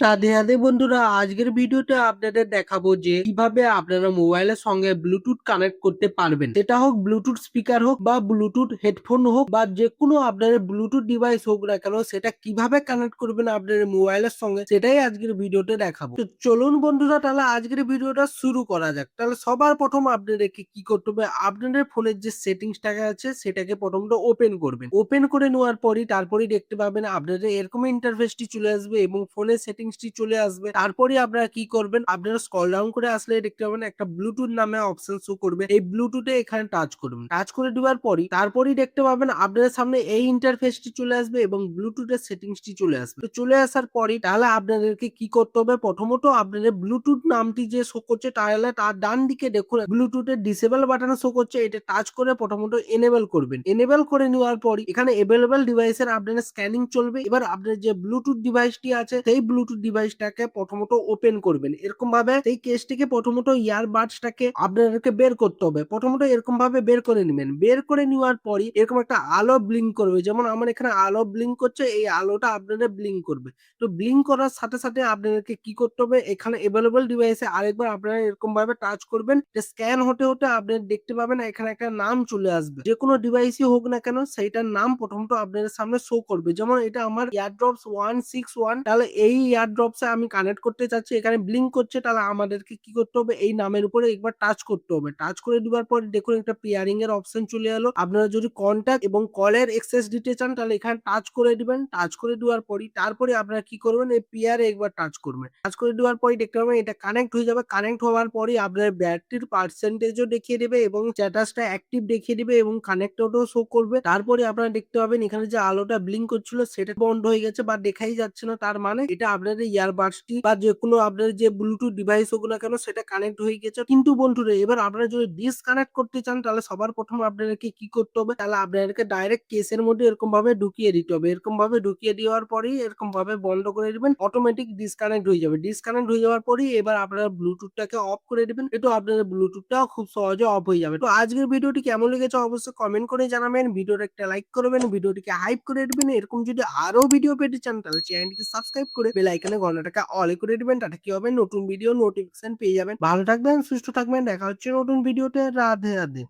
রাধে রাধে বন্ধুরা, আজকের ভিডিওতে আপনাদের দেখাবো যে কিভাবে আপনারা মোবাইলের সঙ্গে ব্লুটুথ কানেক্ট করতে পারবেন। সেটা হোক ব্লুটুথ স্পিকার হোক বা ব্লুটুথ হেডফোন হোক বা যে কোনো আপনাদের ব্লুটুথ ডিভাইস হোক না কেন, সেটা কিভাবে কানেক্ট করবেন আপনাদের মোবাইলের সঙ্গে সেটাই আজকের ভিডিওতে দেখাবো। তো চলুন বন্ধুরা, তাহলে আজকের ভিডিওটা শুরু করা যাক। তাহলে সবার প্রথম আপনাদেরকে কি করতে হবে, আপনাদের ফোনের যে সেটিংসটাকে আছে সেটাকে প্রথমত ওপেন করবেন। ওপেন করে নেওয়ার পরই তারপরেই দেখতে পাবেন আপনাদের এরকম ইন্টারফেসটি চলে আসবে এবং ফোনের সেটিংসটি চলে আসবে। তারপরে আপনারা কি করবেন, আপনারা স্ক্রল ডাউন করে আসলে দেখতে পাবেন একটা ব্লুটুথ নামে অপশন শো করবে। এই ব্লুটুথে এখানে টাচ করবেন। টাচ করে দেওয়ার পরই তারপরেই দেখতে পাবেন আপনাদের সামনে এই ইন্টারফেসটি চলে আসবে এবং ব্লুটুথের সেটিংসটি চলে আসবে। তো চলে আসার পরই তাহলে আপনাদেরকে কি করতে হবে, প্রথমত আপনাদের ব্লুটুথ নামটি যে শো করছে তাহলে তার ডান দিকে দেখুন ব্লুটুথের ডিসেবল বাটন শো করছে, এটা টাচ করে প্রথমত এনেবল করবেন। এনেবল করে নেওয়ার পরই এখানে এভেলেবল ডিভাইসের আপনাদের স্ক্যানিং চলবে। এবার আপনার যে ব্লুটুথ ডিভাইসটি আছে সেই ব্লুটুথ ডিভাইসটাকে প্রথমত ওপেন করবেন। এরকম ভাবে সেই কেসটিকে প্রথমত ইয়ারবাডসটাকে আপনাদেরকে বের করতে হবে। প্রথমত এরকম ভাবে বের করে নেবেন। বের করে নেওয়ার পরই এরকম একটা আলো ব্লিঙ্ক করবে, যেমন আমার এখানে আলো ব্লিঙ্ক করছে, এই আলোটা আপনাদের ব্লিঙ্ক করবে। তো ব্লিঙ্ক করার সাথে সাথে আপনাদেরকে কি করতে হবে, এখানে এভেলেবল ডিভাইসে আরেকবার আপনারা এরকম ভাবে টাচ করবেন। স্ক্যান হতে হতে আপনি দেখতে পাবেন এখানে একটা নাম চলে আসবে। যে কোনো ডিভাইসই হোক না কেন সেইটার নাম প্রথমত আপনাদের সামনে শো করবে। যেমন এটা আমার এয়ারড্রপস 161, তাহলে এই এয়ারড্রপসে আমি কানেক্ট করতে চাচ্ছি, এখানে ব্লিঙ্ক করছে, তাহলে আমাদেরকে কি করতে হবে, এই নামের উপরে একবার টাচ করতে হবে। টাচ করে দেওয়ার পর দেখুন একটা পেয়ারিং এর অপশন চলে এলো। আপনারা যদি কন্টাক্ট এবং কলের এক্সেস দিতে চান তাহলে এখানে টাচ করে দিবেন। টাচ করে দেওয়ার পরই তারপরে আপনারা কি করবেন, এই পেয়ারে একবার টাচ করবেন। টাচ করে দেওয়ার পরই দেখতে পাবেন এটা কানেক্ট হয়ে যাবে। কানেক্ট হওয়ার পরই আপনার ব্যাটারির পার্সেন্টেজও দেখিয়ে দেবে এবং স্ট্যাটাসটা অ্যাক্টিভ দেখিয়ে দিবে এবং কানেক্টেডও শো করবে। তারপরে আপনারা দেখতে পাবেন এখানে যে আলোটা ব্লিঙ্ক করছিল সেটা বন্ধ হয়ে গেছে বা দেখাই যাচ্ছে না। তার মানে এটা আপনাদের ইয়ারবাডসটি বা যে কোনো আপনাদের যে ব্লুটুথ ডিভাইস হোক না কেন সেটা কানেক্ট হয়ে গেছে। কিন্তু বন্ধুরা, এবার আপনারা যদি ডিসকানেক্ট করতে চান তাহলে সবার প্রথম আপনাদেরকে কি করতে হবে, তাহলে আপনাদেরকে ডাইরেক্ট কেসের মধ্যে এরকম ভাবে ঢুকিয়ে দিতে হবে। এরকম ভাবে ঢুকিয়ে দেওয়ার পরেই এরকম ভাবে বন্ধ করে দিবেন, অটোমেটিক ডিসকানেক্ট হয়ে যাবে। ডিসকানেক্ট হয়ে যাওয়ার পরেই এবার আপনারা ব্লুটুথটাকে অফ করে দিবেন। একটু আপনাদের ব্লুটুথটাও খুব সহজে অফ হয়ে যাবে। তো আজকের ভিডিওটি কেমন লেগেছে অবশ্যই কমেন্ট করে জানাবেন। ভিডিওটা একটা লাইক করবেন, ভিডিওটিকে হাইপ করে দিবেন। এরকম যদি আরো ভিডিও পেতে চান তাহলে চ্যানেলটিকে সাবস্ক্রাইব করে বেল আইকনে ঘন্টাটাকে অলে করে দিবেন। তাতে কি হবে, নতুন ভিডিও নোটিফিকেশন পেয়ে যাবেন। ভালো থাকবেন, সুস্থ থাকবেন, দেখা হচ্ছে নতুন ভিডিওতে। রাধে রাধে।